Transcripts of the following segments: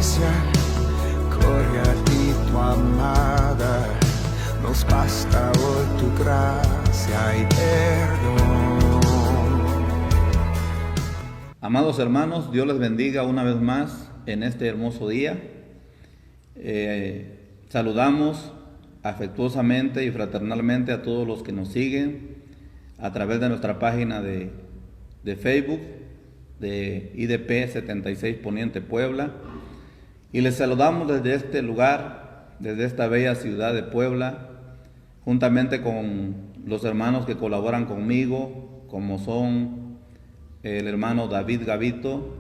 misericordia y tu amada, nos basta hoy tu gracia y perdón. Amados hermanos, Dios les bendiga una vez más en este hermoso día. Saludamos afectuosamente y fraternalmente a todos los que nos siguen a través de nuestra página de Facebook de IDP 76 Poniente Puebla, y les saludamos desde este lugar, desde esta bella ciudad de Puebla, juntamente con los hermanos que colaboran conmigo, como son el hermano David Gavito,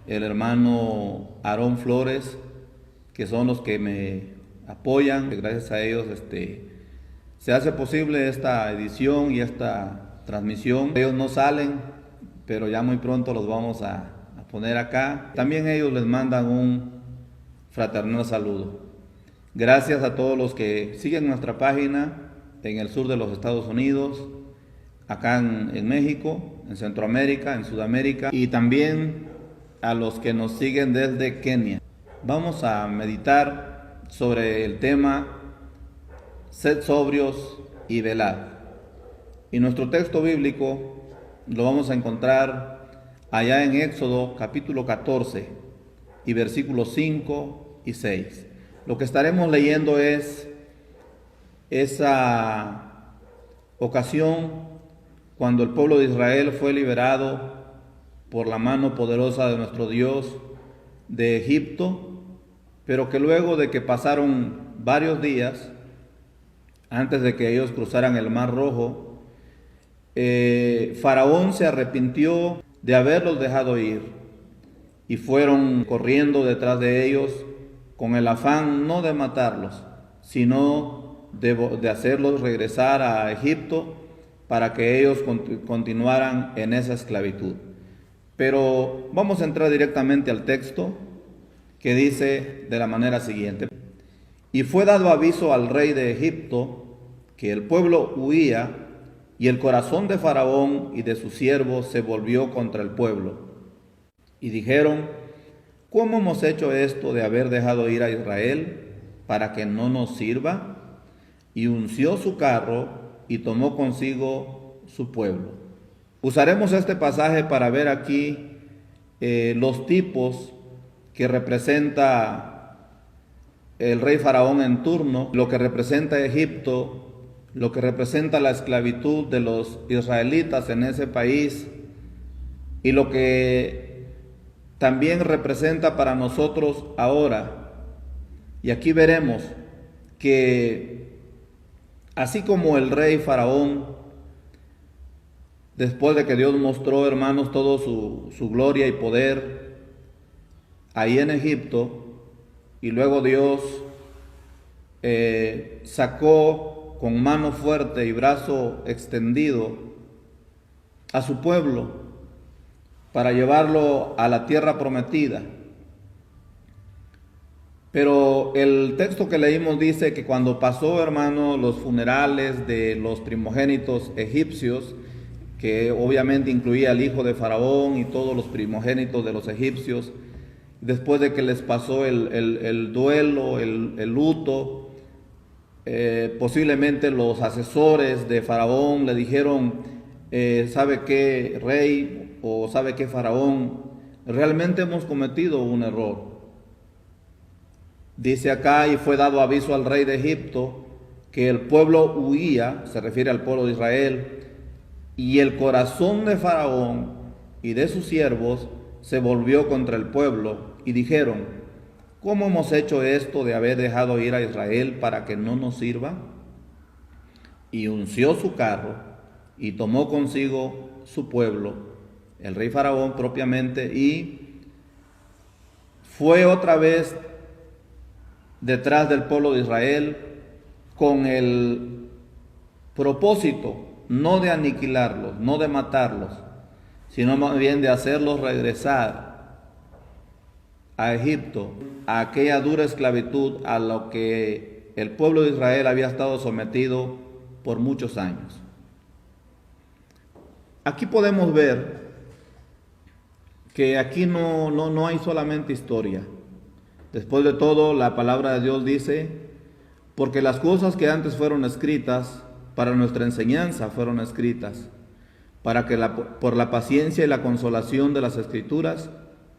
el hermano Aarón Flores, que son los que me apoyan. Gracias a ellos se hace posible esta edición y esta transmisión. Ellos no salen, pero ya muy pronto los vamos a poner acá. También ellos les mandan un fraternal saludo. Gracias a todos los que siguen nuestra página en el sur de los Estados Unidos, acá en México, en Centroamérica, en Sudamérica, y también a los que nos siguen desde Kenia. Vamos a meditar sobre el tema sed sobrios y velad. Y nuestro texto bíblico lo vamos a encontrar allá en Éxodo capítulo 14 y versículos 5 y 6. Lo que estaremos leyendo es esa ocasión cuando el pueblo de Israel fue liberado por la mano poderosa de nuestro Dios de Egipto, pero que luego de que pasaron varios días, antes de que ellos cruzaran el Mar Rojo, Faraón se arrepintió de haberlos dejado ir y fueron corriendo detrás de ellos con el afán no de matarlos, sino de hacerlos regresar a Egipto para que ellos continuaran en esa esclavitud. Pero vamos a entrar directamente al texto, que dice de la manera siguiente: y fue dado aviso al rey de Egipto que el pueblo huía, y el corazón de Faraón y de sus siervos se volvió contra el pueblo. Y dijeron: ¿cómo hemos hecho esto de haber dejado ir a Israel para que no nos sirva? Y unció su carro y tomó consigo su pueblo. Usaremos este pasaje para ver aquí los tipos que representa el rey Faraón en turno, lo que representa Egipto, lo que representa la esclavitud de los israelitas en ese país, y lo que también representa para nosotros ahora. Y aquí veremos que así como el rey Faraón, después de que Dios mostró, hermanos, todo su gloria y poder ahí en Egipto, y luego Dios sacó con mano fuerte y brazo extendido a su pueblo para llevarlo a la tierra prometida. Pero el texto que leímos dice que cuando pasó, hermano, los funerales de los primogénitos egipcios, que obviamente incluía al hijo de Faraón y todos los primogénitos de los egipcios, después de que les pasó el duelo, el luto, posiblemente los asesores de Faraón le dijeron: ¿sabe qué, rey? O ¿sabe qué, Faraón? Realmente hemos cometido un error. Dice acá: y fue dado aviso al rey de Egipto que el pueblo huía, se refiere al pueblo de Israel, y el corazón de Faraón y de sus siervos se volvió contra el pueblo, y dijeron: ¿cómo hemos hecho esto de haber dejado ir a Israel para que no nos sirva? Y unció su carro y tomó consigo su pueblo, el rey Faraón propiamente, y fue otra vez detrás del pueblo de Israel con el propósito no de aniquilarlos, no de matarlos, sino más bien de hacerlos regresar a Egipto, a aquella dura esclavitud a lo que el pueblo de Israel había estado sometido por muchos años. Aquí podemos ver que aquí no hay solamente historia, Después de todo, la palabra de Dios dice, porque las cosas que antes fueron escritas para nuestra enseñanza fueron escritas, para que por la paciencia y la consolación de las Escrituras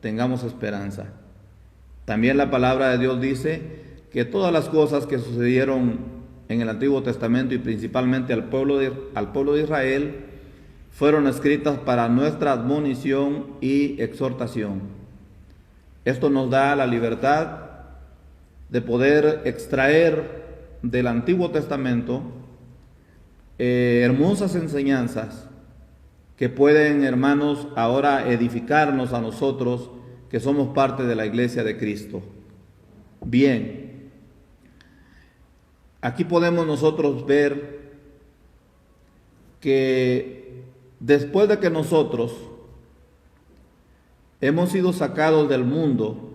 tengamos esperanza. También la palabra de Dios dice que todas las cosas que sucedieron en el Antiguo Testamento y principalmente al pueblo de Israel fueron escritas para nuestra admonición y exhortación. Esto nos da la libertad de poder extraer del Antiguo Testamento hermosas enseñanzas que pueden, hermanos, ahora edificarnos a nosotros que somos parte de la iglesia de Cristo. Bien, aquí podemos nosotros ver que después de que nosotros hemos sido sacados del mundo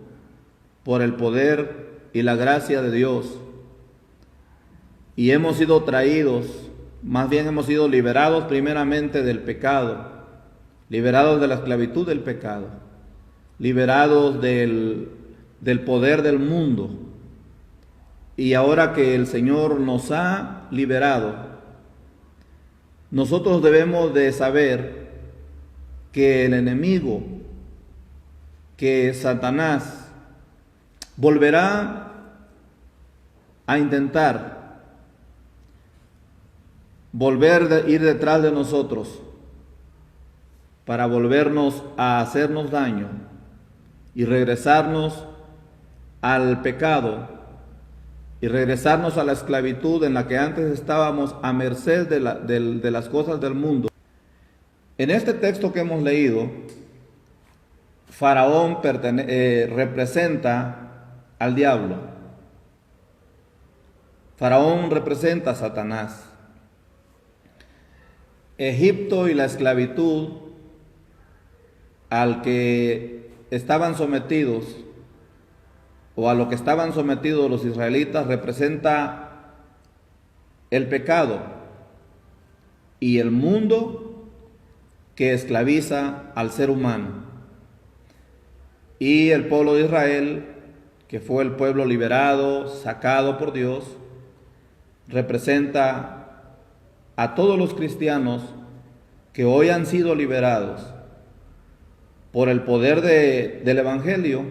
por el poder y la gracia de Dios, y hemos sido traídos, más bien hemos sido liberados primeramente del pecado, liberados de la esclavitud del pecado, liberados del poder del mundo. Y ahora que el Señor nos ha liberado, nosotros debemos de saber que el enemigo, que Satanás, volverá a intentar ir detrás de nosotros para volvernos a hacernos daño y regresarnos al pecado y regresarnos a la esclavitud en la que antes estábamos a merced de las cosas del mundo. En este texto que hemos leído, Faraón representa al diablo. Faraón representa a Satanás. Egipto y la esclavitud al que estaban sometidos, o a lo que estaban sometidos los israelitas, representa el pecado y el mundo que esclaviza al ser humano. Y el pueblo de Israel, que fue el pueblo liberado, sacado por Dios, representa a todos los cristianos que hoy han sido liberados por el poder del Evangelio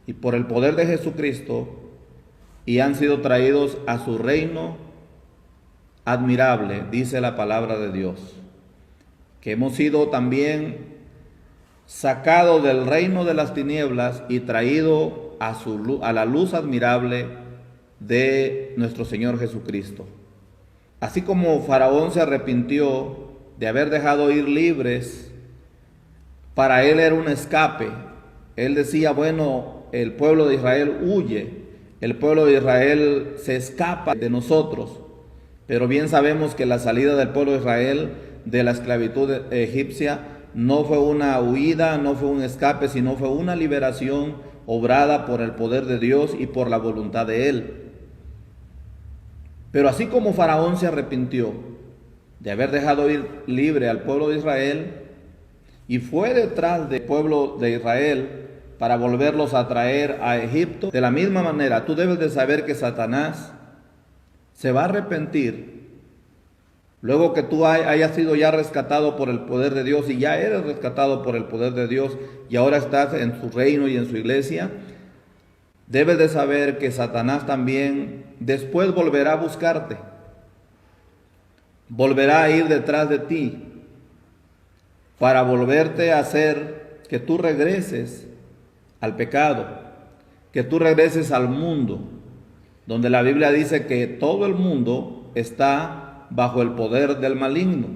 y por el poder de Jesucristo, y han sido traídos a su reino admirable, dice la palabra de Dios, que hemos sido también sacados del reino de las tinieblas y traído a la luz admirable de nuestro Señor Jesucristo. Así como Faraón se arrepintió de haber dejado ir libres, para él era un escape. Él decía, bueno, el pueblo de Israel huye, el pueblo de Israel se escapa de nosotros. Pero bien sabemos que la salida del pueblo de Israel de la esclavitud egipcia no fue una huida, no fue un escape, sino fue una liberación obrada por el poder de Dios y por la voluntad de Él. Pero así como Faraón se arrepintió de haber dejado ir libre al pueblo de Israel y fue detrás del pueblo de Israel para volverlos a traer a Egipto, de la misma manera tú debes de saber que Satanás se va a arrepentir luego que tú hayas sido ya rescatado por el poder de Dios, y ya eres rescatado por el poder de Dios y ahora estás en su reino y en su iglesia. Debes de saber que Satanás también después volverá a buscarte, volverá a ir detrás de ti para volverte a hacer que tú regreses al pecado, que tú regreses al mundo, donde la Biblia dice que todo el mundo está bajo el poder del maligno.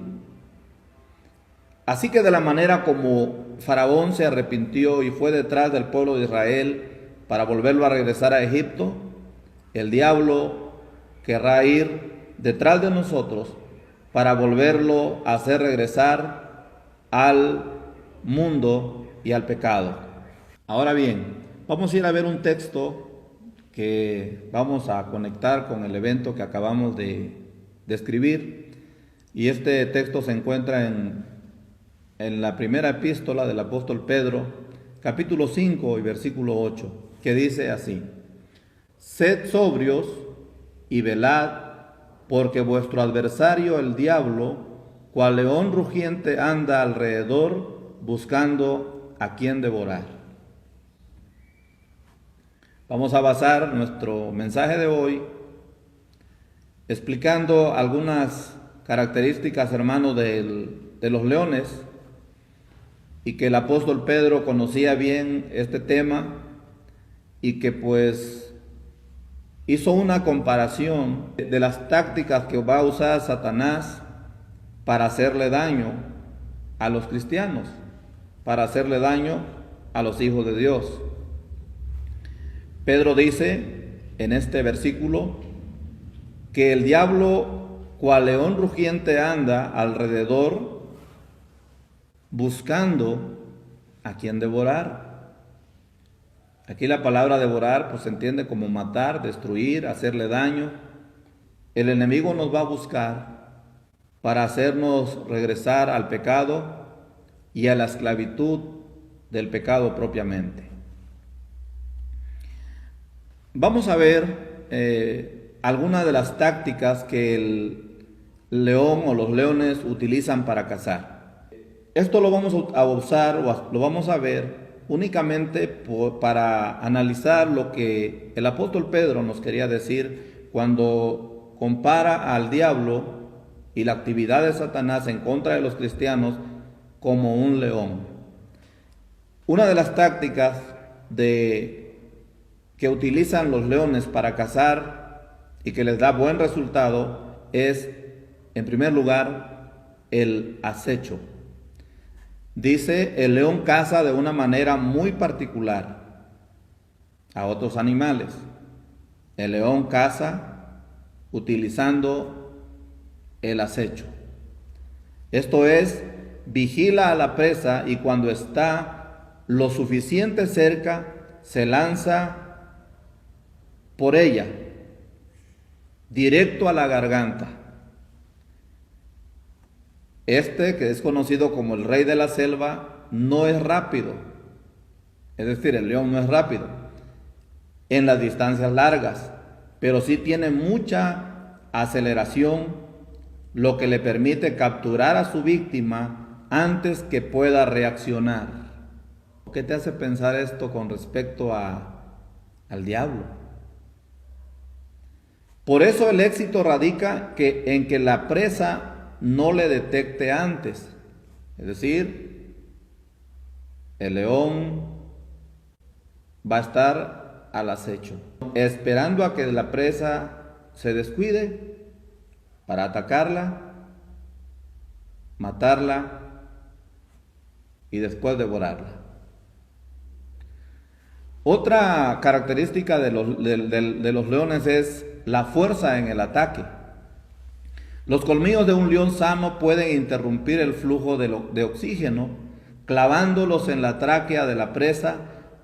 Así que de la manera como Faraón se arrepintió y fue detrás del pueblo de Israel para volverlo a regresar a Egipto, el diablo querrá ir detrás de nosotros para volverlo a hacer regresar al mundo y al pecado. Ahora bien, vamos a ir a ver un texto que vamos a conectar con el evento que acabamos de escribir, y este texto se encuentra en la primera epístola del apóstol Pedro, capítulo 5 y versículo 8. que dice así: sed sobrios y velad, porque vuestro adversario el diablo, cual león rugiente, anda alrededor buscando a quien devorar. Vamos a basar nuestro mensaje de hoy explicando algunas características, hermanos, de los leones, y que el apóstol Pedro conocía bien este tema y que pues hizo una comparación de las tácticas que va a usar Satanás para hacerle daño a los cristianos, para hacerle daño a los hijos de Dios. Pedro dice en este versículo que el diablo, cual león rugiente, anda alrededor buscando a quien devorar. Aquí la palabra devorar pues se entiende como matar, destruir, hacerle daño. El enemigo nos va a buscar para hacernos regresar al pecado y a la esclavitud del pecado propiamente. Vamos a ver algunas de las tácticas que el león o los leones utilizan para cazar. Esto lo vamos a usar o lo vamos a ver únicamente para analizar lo que el apóstol Pedro nos quería decir cuando compara al diablo y la actividad de Satanás en contra de los cristianos como un león. Una de las tácticas que utilizan los leones para cazar y que les da buen resultado es, en primer lugar, el acecho. Dice, el león caza de una manera muy particular a otros animales. El león caza utilizando el acecho. Esto es, vigila a la presa y cuando está lo suficiente cerca, se lanza por ella, directo a la garganta. Este, que es conocido como el rey de la selva, no es rápido. Es decir, el león no es rápido en las distancias largas, pero sí tiene mucha aceleración, lo que le permite capturar a su víctima antes que pueda reaccionar. ¿Qué te hace pensar esto con respecto al diablo? Por eso el éxito radica en que la presa no le detecte antes. Es decir, el león va a estar al acecho, esperando a que la presa se descuide para atacarla, matarla y después devorarla. Otra característica de los leones es la fuerza en el ataque. Los colmillos de un león sano pueden interrumpir el flujo de oxígeno, clavándolos en la tráquea de la presa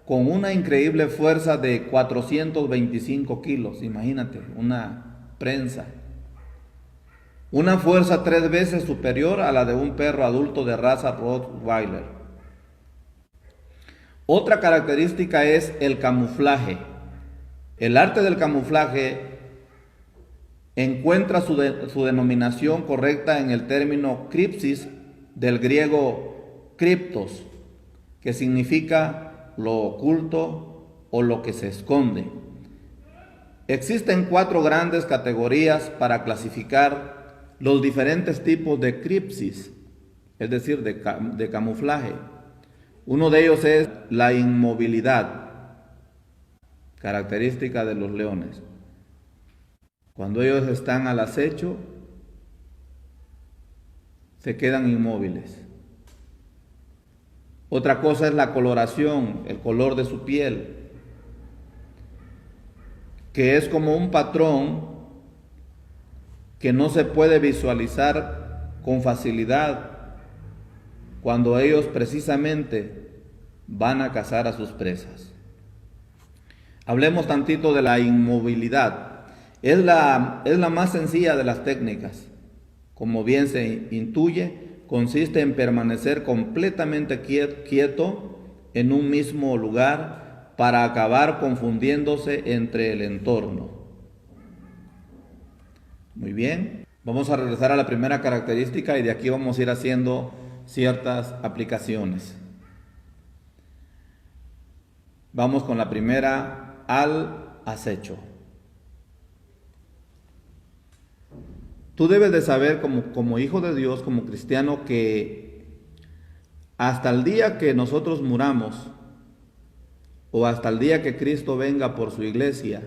con una increíble fuerza de 425 kilos. Imagínate, una prensa. Una fuerza 3 veces superior a la de un perro adulto de raza Rottweiler. Otra característica es el camuflaje. El arte del camuflaje encuentra su denominación correcta en el término cripsis, del griego kriptos, que significa lo oculto o lo que se esconde. Existen 4 grandes categorías para clasificar los diferentes tipos de cripsis, es decir, de camuflaje. Uno de ellos es la inmovilidad, característica de los leones. Cuando ellos están al acecho, se quedan inmóviles. Otra cosa es la coloración, el color de su piel, que es como un patrón que no se puede visualizar con facilidad cuando ellos precisamente van a cazar a sus presas. Hablemos tantito de la inmovilidad. Es la más sencilla de las técnicas. Como bien se intuye, consiste en permanecer completamente quieto en un mismo lugar para acabar confundiéndose entre el entorno. Muy bien, vamos a regresar a la primera característica y de aquí vamos a ir haciendo ciertas aplicaciones. Vamos con la primera, al acecho. Tú debes de saber como hijo de Dios, como cristiano, que hasta el día que nosotros muramos, o hasta el día que Cristo venga por su iglesia,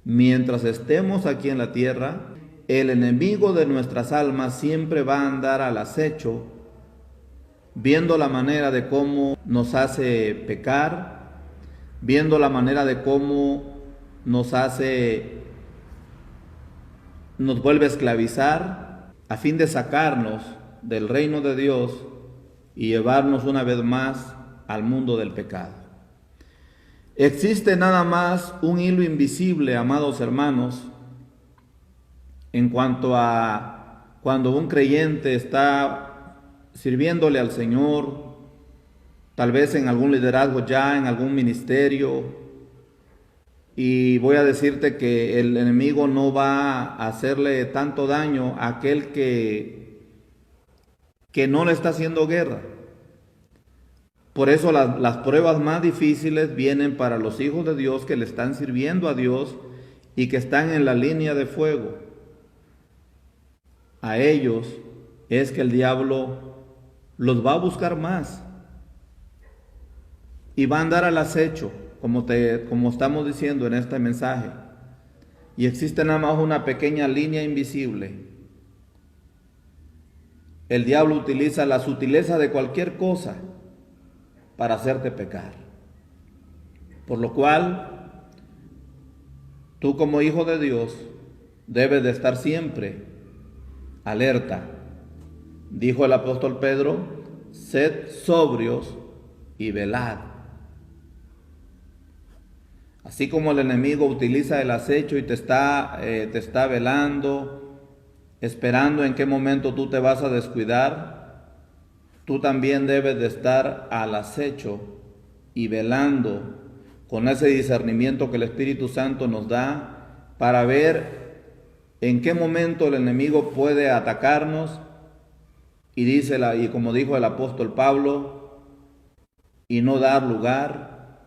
mientras estemos aquí en la tierra, el enemigo de nuestras almas siempre va a andar al acecho, viendo la manera de cómo nos hace pecar, viendo la manera de cómo nos vuelve a esclavizar, a fin de sacarnos del reino de Dios y llevarnos una vez más al mundo del pecado. Existe nada más un hilo invisible, amados hermanos, en cuanto a cuando un creyente está sirviéndole al Señor, tal vez en algún liderazgo ya, en algún ministerio, y voy a decirte que el enemigo no va a hacerle tanto daño a aquel que no le está haciendo guerra. Por eso las pruebas más difíciles vienen para los hijos de Dios que le están sirviendo a Dios y que están en la línea de fuego. A ellos es que el diablo los va a buscar más y va a andar al acecho, como estamos diciendo en este mensaje. Y existe nada más una pequeña línea invisible. El diablo utiliza la sutileza de cualquier cosa para hacerte pecar. Por lo cual, tú como hijo de Dios debes de estar siempre alerta. Dijo el apóstol Pedro, sed sobrios y velad. Así como el enemigo utiliza el acecho y te está velando, esperando en qué momento tú te vas a descuidar, tú también debes de estar al acecho y velando con ese discernimiento que el Espíritu Santo nos da para ver en qué momento el enemigo puede atacarnos y como dijo el apóstol Pablo, y no dar lugar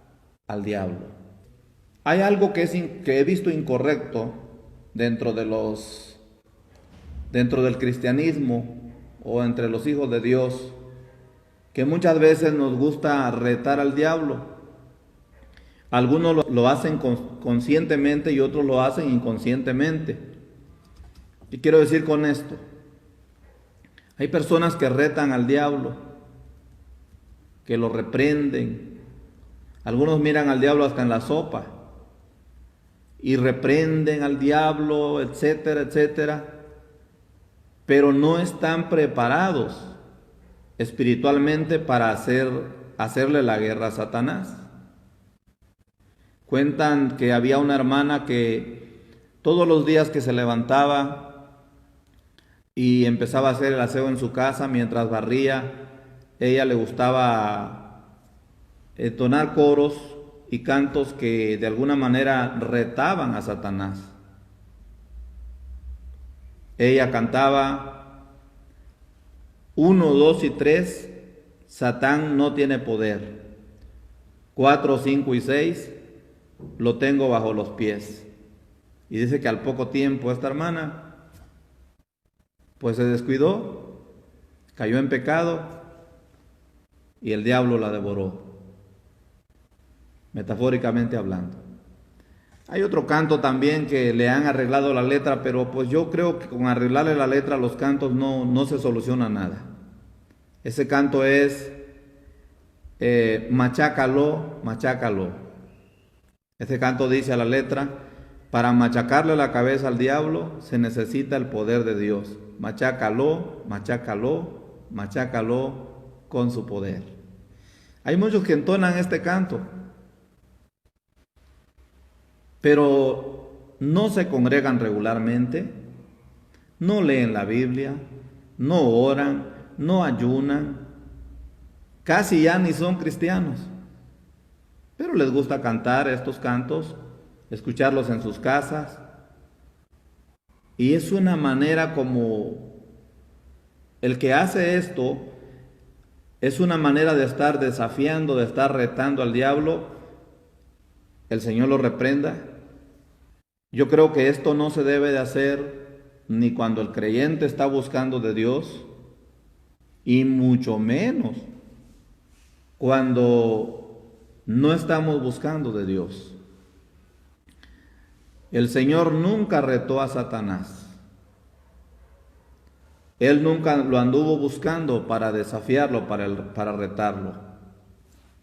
al diablo. Hay algo que he visto incorrecto dentro del cristianismo o entre los hijos de Dios, que muchas veces nos gusta retar al diablo. Algunos lo hacen conscientemente y otros lo hacen inconscientemente. ¿Qué quiero decir con esto? Hay personas que retan al diablo, que lo reprenden. Algunos miran al diablo hasta en la sopa y reprenden al diablo, etcétera, etcétera, pero no están preparados espiritualmente para hacerle la guerra a Satanás. Cuentan que había una hermana que todos los días que se levantaba y empezaba a hacer el aseo en su casa mientras barría, ella le gustaba entonar coros y cantos que de alguna manera retaban a Satanás. Ella cantaba 1, 2 y 3, Satán no tiene poder. 4, 5 y 6, lo tengo bajo los pies. Y dice que al poco tiempo esta hermana pues se descuidó, cayó en pecado y el diablo la devoró, metafóricamente hablando. Hay otro canto también que le han arreglado la letra, pero pues yo creo que con arreglarle la letra a los cantos no se soluciona nada. Ese canto es machácalo, machácalo. Ese canto dice a la letra, para machacarle la cabeza al diablo se necesita el poder de Dios. Machácalo, machácalo, machácalo con su poder. Hay muchos que entonan este canto, pero no se congregan regularmente, no leen la Biblia, no oran, no ayunan, casi ya ni son cristianos, pero les gusta cantar estos cantos, escucharlos en sus casas. Y es una manera como el que hace esto, es una manera de estar desafiando, de estar retando al diablo. El Señor lo reprenda. Yo creo que esto no se debe de hacer ni cuando el creyente está buscando de Dios, y mucho menos cuando no estamos buscando de Dios. El Señor nunca retó a Satanás. Él nunca lo anduvo buscando para desafiarlo, para retarlo.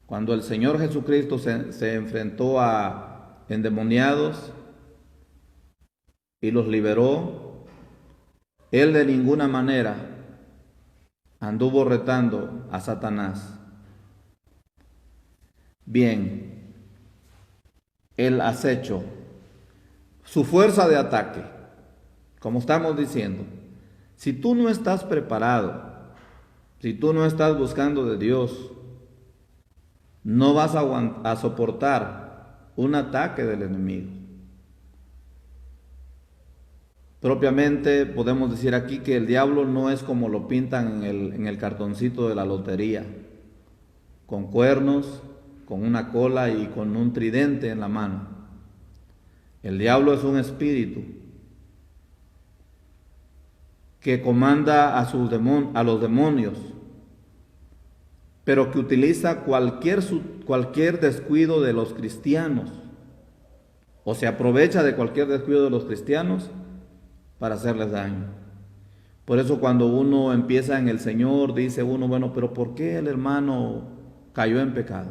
Cuando el Señor Jesucristo se enfrentó a endemoniados y los liberó, Él de ninguna manera anduvo retando a Satanás. Bien, el acecho, su fuerza de ataque, como estamos diciendo, si tú no estás preparado, si tú no estás buscando de Dios, no vas a soportar un ataque del enemigo. Propiamente podemos decir aquí que el diablo no es como lo pintan en el cartoncito de la lotería, con cuernos, con una cola y con un tridente en la mano. El diablo es un espíritu que comanda a los demonios, pero que utiliza cualquier descuido de los cristianos, o se aprovecha de cualquier descuido de los cristianos para hacerles daño. Por eso cuando uno empieza en el Señor, dice uno, bueno, pero ¿por qué el hermano cayó en pecado?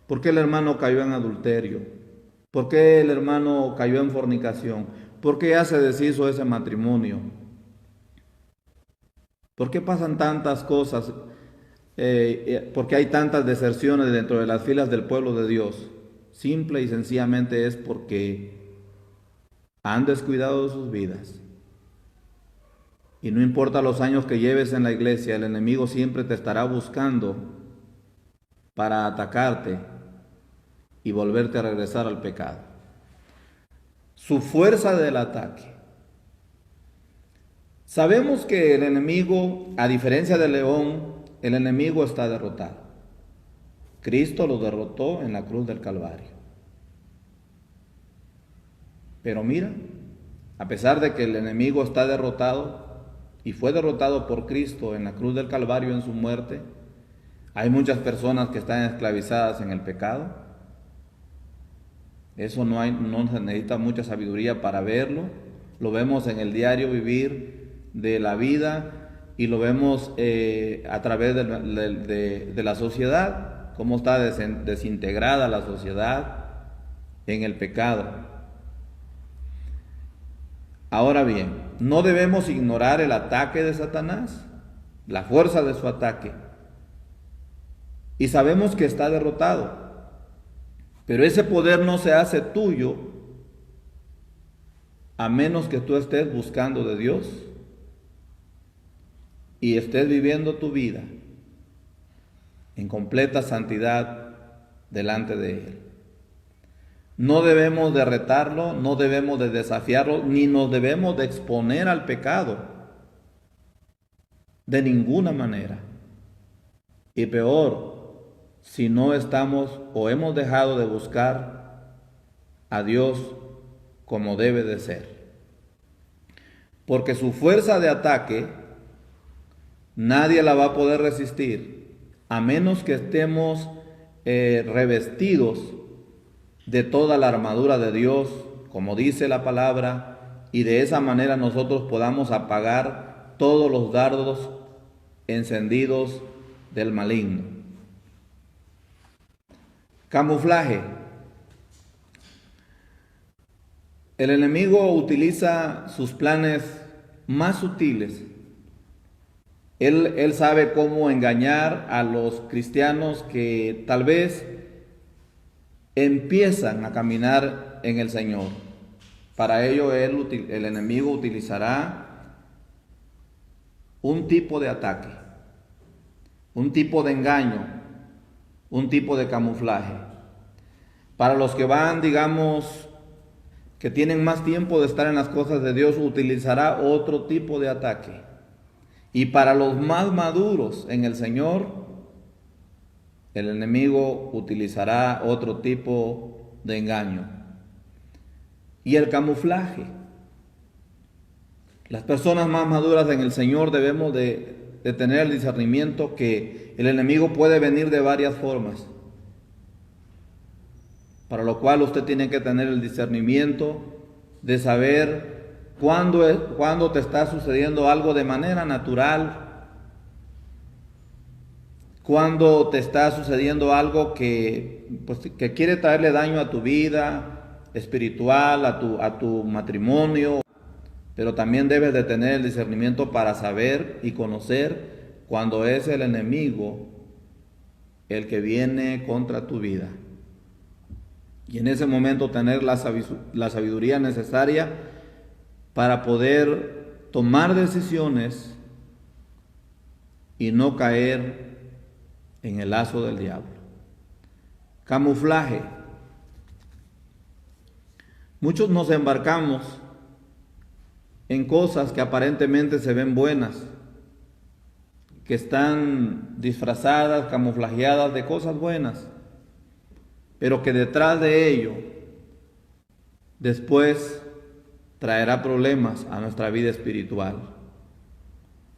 ¿Por qué el hermano cayó en adulterio? ¿Por qué el hermano cayó en fornicación? ¿Por qué ya se deshizo ese matrimonio? ¿Por qué pasan tantas cosas? ¿Por qué hay tantas deserciones dentro de las filas del pueblo de Dios? Simple y sencillamente es porque han descuidado sus vidas. Y no importa los años que lleves en la iglesia, el enemigo siempre te estará buscando para atacarte y volverte a regresar al pecado. Su fuerza del ataque. Sabemos que el enemigo, a diferencia del león, el enemigo está derrotado. Cristo lo derrotó en la cruz del Calvario. Pero mira, a pesar de que el enemigo está derrotado y fue derrotado por Cristo en la cruz del Calvario en su muerte, hay muchas personas que están esclavizadas en el pecado. Eso no se necesita mucha sabiduría para verlo. Lo vemos en el diario vivir de la vida y lo vemos a través de la sociedad, cómo está desintegrada la sociedad en el pecado. Ahora bien, no debemos ignorar el ataque de Satanás, la fuerza de su ataque. Y sabemos que está derrotado. Pero ese poder no se hace tuyo a menos que tú estés buscando de Dios y estés viviendo tu vida en completa santidad delante de Él. No debemos de retarlo, no debemos de desafiarlo, ni nos debemos de exponer al pecado de ninguna manera. Y peor, si no estamos o hemos dejado de buscar a Dios como debe de ser. Porque su fuerza de ataque nadie la va a poder resistir a menos que estemos revestidos de toda la armadura de Dios, como dice la palabra, y de esa manera nosotros podamos apagar todos los dardos encendidos del maligno. Camuflaje. El enemigo utiliza sus planes más sutiles. Él sabe cómo engañar a los cristianos que tal vez empiezan a caminar en el Señor. Para ello el enemigo utilizará un tipo de ataque, un tipo de engaño, un tipo de camuflaje. Para los que van, digamos, que tienen más tiempo de estar en las cosas de Dios, utilizará otro tipo de ataque. Y para los más maduros en el Señor, el enemigo utilizará otro tipo de engaño. Y el camuflaje. Las personas más maduras en el Señor debemos de tener el discernimiento que el enemigo puede venir de varias formas. Para lo cual usted tiene que tener el discernimiento de saber cuándo te está sucediendo algo de manera natural, cuándo te está sucediendo algo que quiere traerle daño a tu vida espiritual, a tu matrimonio. Pero también debes de tener el discernimiento para saber y conocer cuando es el enemigo el que viene contra tu vida. Y en ese momento tener la sabiduría necesaria para poder tomar decisiones y no caer en el lazo del diablo. Camuflaje. Muchos nos embarcamos en cosas que aparentemente se ven buenas, que están disfrazadas, camuflajeadas de cosas buenas, pero que detrás de ello después traerá problemas a nuestra vida espiritual,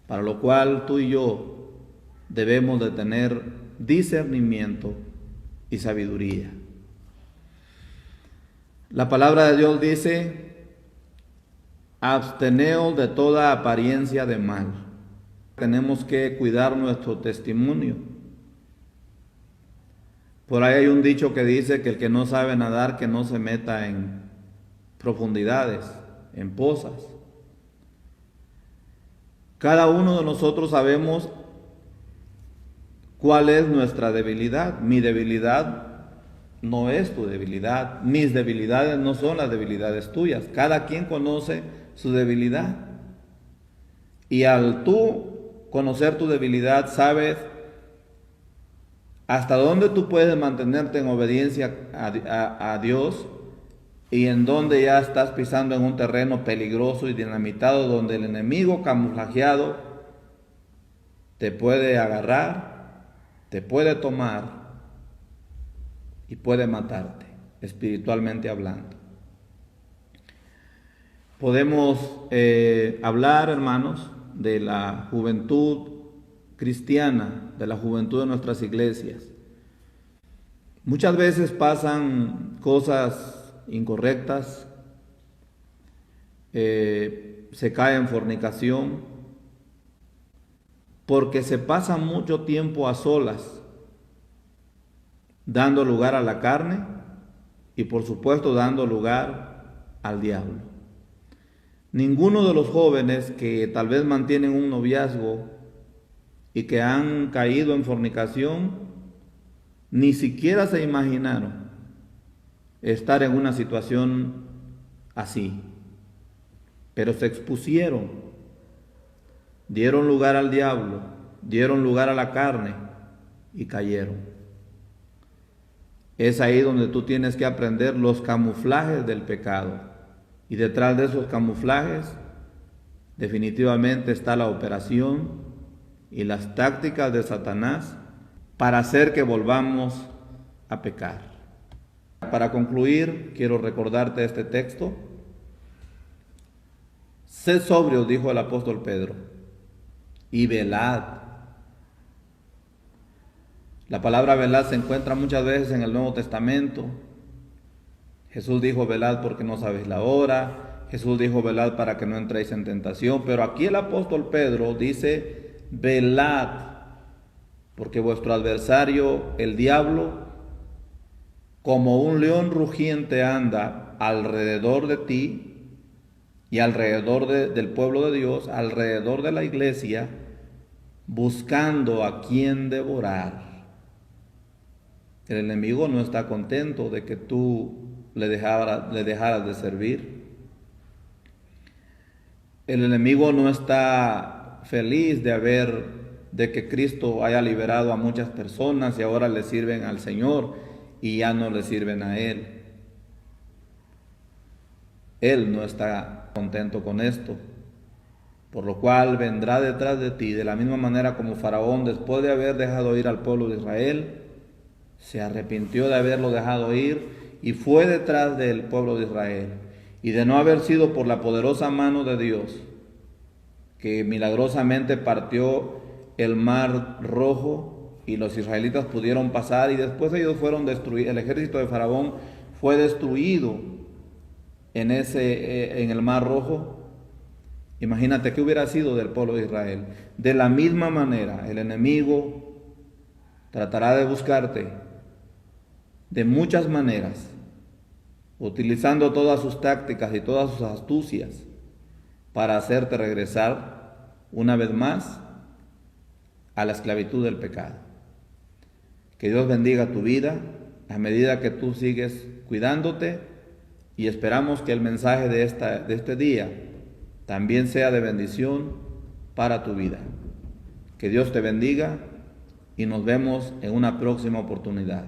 para lo cual tú y yo debemos de tener discernimiento y sabiduría. La palabra de Dios dice: absteneos de toda apariencia de mal. Tenemos que cuidar nuestro testimonio. Por ahí hay un dicho que dice que el que no sabe nadar, que no se meta en profundidades, en pozas. Cada uno de nosotros sabemos cuál es nuestra debilidad. Mi debilidad no es tu debilidad. Mis debilidades no son las debilidades tuyas. Cada quien conoce su debilidad. Y al tú conocer tu debilidad, sabes hasta dónde tú puedes mantenerte en obediencia a Dios y en dónde ya estás pisando en un terreno peligroso y dinamitado, donde el enemigo camuflajeado te puede agarrar, te puede tomar y puede matarte, espiritualmente hablando. Podemos hablar, hermanos, de la juventud cristiana, de la juventud de nuestras iglesias. Muchas veces pasan cosas incorrectas, se cae en fornicación, porque se pasa mucho tiempo a solas, dando lugar a la carne y por supuesto dando lugar al diablo. Ninguno de los jóvenes que tal vez mantienen un noviazgo y que han caído en fornicación, ni siquiera se imaginaron estar en una situación así, pero se expusieron, dieron lugar al diablo, dieron lugar a la carne y cayeron. Es ahí donde tú tienes que aprender los camuflajes del pecado. Y detrás de esos camuflajes definitivamente está la operación y las tácticas de Satanás para hacer que volvamos a pecar. Para concluir, quiero recordarte este texto. Sed sobrios, dijo el apóstol Pedro, y velad. La palabra velad se encuentra muchas veces en el Nuevo Testamento. Jesús dijo: velad porque no sabéis la hora. Jesús dijo: velad para que no entréis en tentación. Pero aquí el apóstol Pedro dice: velad, porque vuestro adversario, el diablo, como un león rugiente anda alrededor de ti y alrededor del pueblo de Dios, alrededor de la iglesia, buscando a quien devorar. El enemigo no está contento de que tú le dejaras de servir. El enemigo no está feliz de que Cristo haya liberado a muchas personas y ahora le sirven al Señor y ya no le sirven a Él. Él no está contento con esto, por lo cual vendrá detrás de ti, de la misma manera como Faraón, después de haber dejado ir al pueblo de Israel, se arrepintió de haberlo dejado ir y fue detrás del pueblo de Israel, y de no haber sido por la poderosa mano de Dios, que milagrosamente partió el mar rojo y los israelitas pudieron pasar, y después ellos fueron destruidos. El ejército de Faraón fue destruido en el mar rojo. Imagínate qué hubiera sido del pueblo de Israel. De la misma manera, el enemigo tratará de buscarte de muchas maneras, utilizando todas sus tácticas y todas sus astucias para hacerte regresar una vez más a la esclavitud del pecado. Que Dios bendiga tu vida a medida que tú sigues cuidándote, y esperamos que el mensaje de este día también sea de bendición para tu vida. Que Dios te bendiga y nos vemos en una próxima oportunidad.